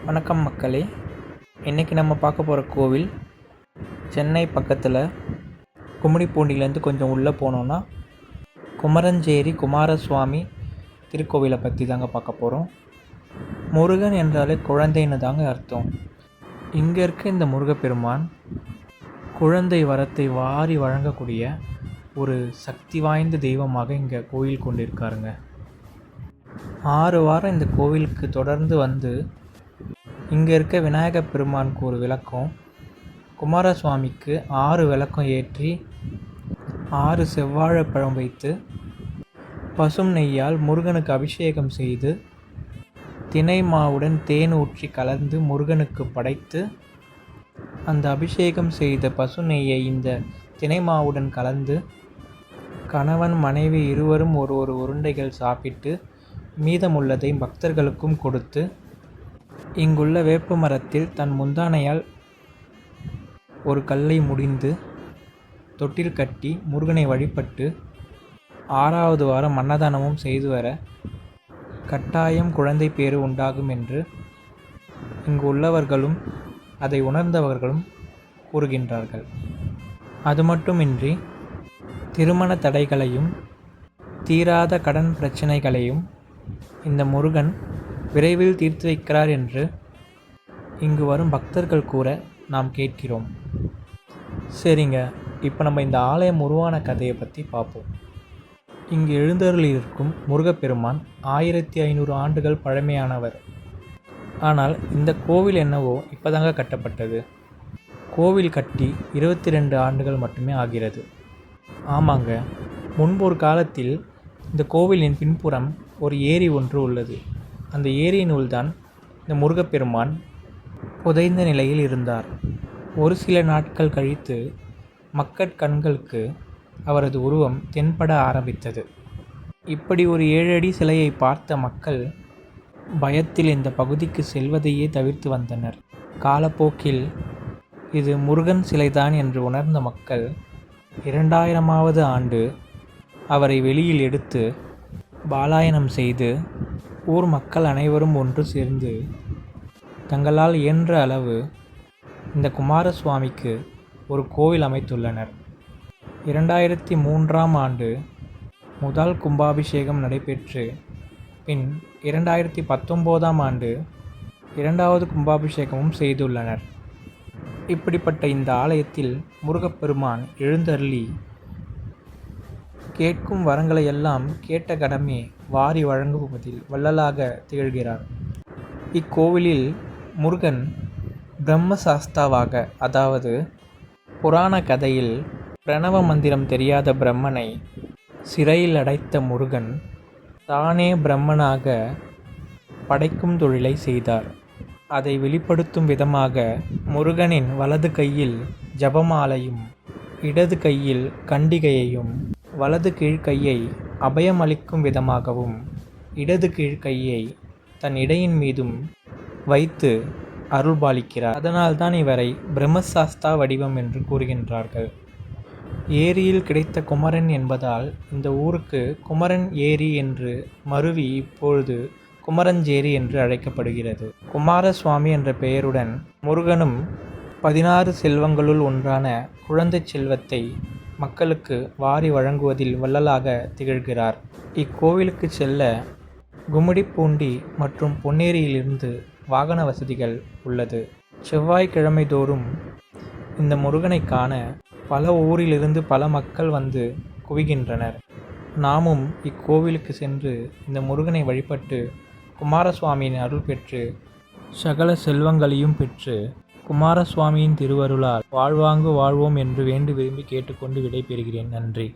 வணக்கம் மக்களே. இன்றைக்கி நம்ம பார்க்க போகிற கோவில் சென்னை பக்கத்தில் கும்மிடிப்பூண்டிலேருந்து கொஞ்சம் உள்ளே போனோன்னா குமரஞ்சேரி குமாரசுவாமி திருக்கோவிலை பற்றி தாங்க பார்க்க போகிறோம். முருகன் என்றாலே குழந்தைன்னு தாங்க அர்த்தம். இங்கே இருக்க இந்த முருகப்பெருமான் குழந்தை வரத்தை வாரி வழங்கக்கூடிய ஒரு சக்தி வாய்ந்த தெய்வமாக இங்கே கோயில் கொண்டிருக்காருங்க. 6 வாரம் இந்த கோவிலுக்கு தொடர்ந்து வந்து இங்கே இருக்க விநாயகப் பெருமானுக்கு ஒரு விளக்கம், குமாரசுவாமிக்கு 6 விளக்கம் ஏற்றி 6 செவ்வாழைப்பழம் வைத்து பசும் நெய்யால் முருகனுக்கு அபிஷேகம் செய்து தினை மாவுடன் தேன் ஊற்றி கலந்து முருகனுக்கு படைத்து அந்த அபிஷேகம் செய்த பசு நெய்யை இந்த தினை மாவுடன் கலந்து கணவன் மனைவி இருவரும் ஒரு உருண்டைகள் சாப்பிட்டு மீதமுள்ளதை பக்தர்களுக்கும் கொடுத்து இங்குள்ள வேப்ப மரத்தில் தன் முந்தானையால் ஒரு கல்லை முடிந்து தொட்டில் கட்டி முருகனை வழிபட்டு 6வது வாரம் அன்னதானமும் செய்து வர கட்டாயம் குழந்தை பேறு உண்டாகும் என்று இங்கு உள்ளவர்களும் அதை உணர்ந்தவர்களும் கூறுகின்றார்கள். அது மட்டுமின்றி திருமண தடைகளையும் தீராத கடன் பிரச்சனைகளையும் இந்த முருகன் விரைவில் தீர்த்து வைக்கிறார் என்று இங்கு வரும் பக்தர்கள் கூற நாம் கேட்கிறோம். சரிங்க, இப்போ நம்ம இந்த ஆலயம் உருவான கதையை பற்றி பார்ப்போம். இங்கு எழுந்தருளியிருக்கும் முருகப்பெருமான் 1500 ஆண்டுகள் பழமையானவர். ஆனால் இந்த கோவில் என்னவோ இப்போதாங்க கட்டப்பட்டது. கோவில் கட்டி 22 ஆண்டுகள் மட்டுமே ஆகிறது. ஆமாங்க, முன்பு ஒரு காலத்தில் இந்த கோவிலின் பின்புறம் ஒரு ஏரி ஒன்று உள்ளது. அந்த ஏரியினுள் தான் இந்த முருகப்பெருமான் புதைந்த நிலையில் இருந்தார். ஒரு சில நாட்கள் கழித்து மக்கட்கண்களுக்கு அவரது உருவம் தென்பட ஆரம்பித்தது. இப்படி ஒரு 7 அடி சிலையை பார்த்த மக்கள் பயத்தில் இந்த பகுதிக்கு செல்வதையே தவிர்த்து வந்தனர். காலப்போக்கில் இது முருகன் சிலைதான் என்று உணர்ந்த மக்கள் 2000வது ஆண்டு அவரை வெளியில் எடுத்து பாலாயனம் செய்து ஊர் மக்கள் அனைவரும் ஒன்று சேர்ந்து தங்களால் இயன்ற அளவு இந்த குமாரசுவாமிக்கு ஒரு கோவில் அமைத்துள்ளனர். 2003ஆம் ஆண்டு முதல் கும்பாபிஷேகம் நடைபெற்று பின் 2019ஆம் ஆண்டு 2வது கும்பாபிஷேகமும் செய்துள்ளனர். இப்படிப்பட்ட இந்த ஆலயத்தில் முருகப்பெருமான் எழுந்தருளி கேட்கும் வரங்களை எல்லாம் கேட்ட கடமே வாரி வழங்குவதில் வள்ளலாக திகழ்கிறார். இக்கோவிலில் முருகன் பிரம்மசாஸ்தாவாக, அதாவது புராண கதையில் பிரணவ மந்திரம் தெரியாத பிரம்மனை சிறையில் அடைத்த முருகன் தானே பிரம்மனாக படைக்கும் தொழிலை செய்தார். அதை வெளிப்படுத்தும் விதமாக முருகனின் வலது கையில் ஜபமாலையும் இடது கையில் கண்டிகையையும் வலது கீழ்கையை அபயம் அளிக்கும் விதமாகவும் இடது கீழ்கையை தன் இடையின் மீதும் வைத்து அருள்பாலிக்கிறார். அதனால்தான் இவரை பிரம்மசாஸ்தா வடிவம் என்று கூறுகின்றார்கள். ஏரியில் கிடைத்த குமரன் என்பதால் இந்த ஊருக்கு குமரன் ஏரி என்று மருவி இப்பொழுது குமரஞ்சேரி என்று அழைக்கப்படுகிறது. குமாரசுவாமி என்ற பெயருடன் முருகனும் 16 செல்வங்களுள் ஒன்றான குழந்தை செல்வத்தை மக்களுக்கு வாரி வழங்குவதில் வள்ளலாக திகழ்கிறார். இக்கோவிலுக்கு செல்ல கும்மிடிப்பூண்டி மற்றும் பொன்னேரியிலிருந்து வாகன வசதிகள் உள்ளது. செவ்வாய்க்கிழமை தோறும் இந்த முருகனை காண பல ஊரிலிருந்து பல மக்கள் வந்து குவிகின்றனர். நாமும் இக்கோவிலுக்கு சென்று இந்த முருகனை வழிபட்டு குமாரசுவாமியின் அருள் பெற்று சகல செல்வங்களையும் பெற்று குமாரசுவாமியின் திருவருளால் வாழ்வாங்கு வாழ்வோம் என்று வேண்டி விரும்பி கேட்டுக்கொண்டு விடைபெறுகிறேன். நன்றி.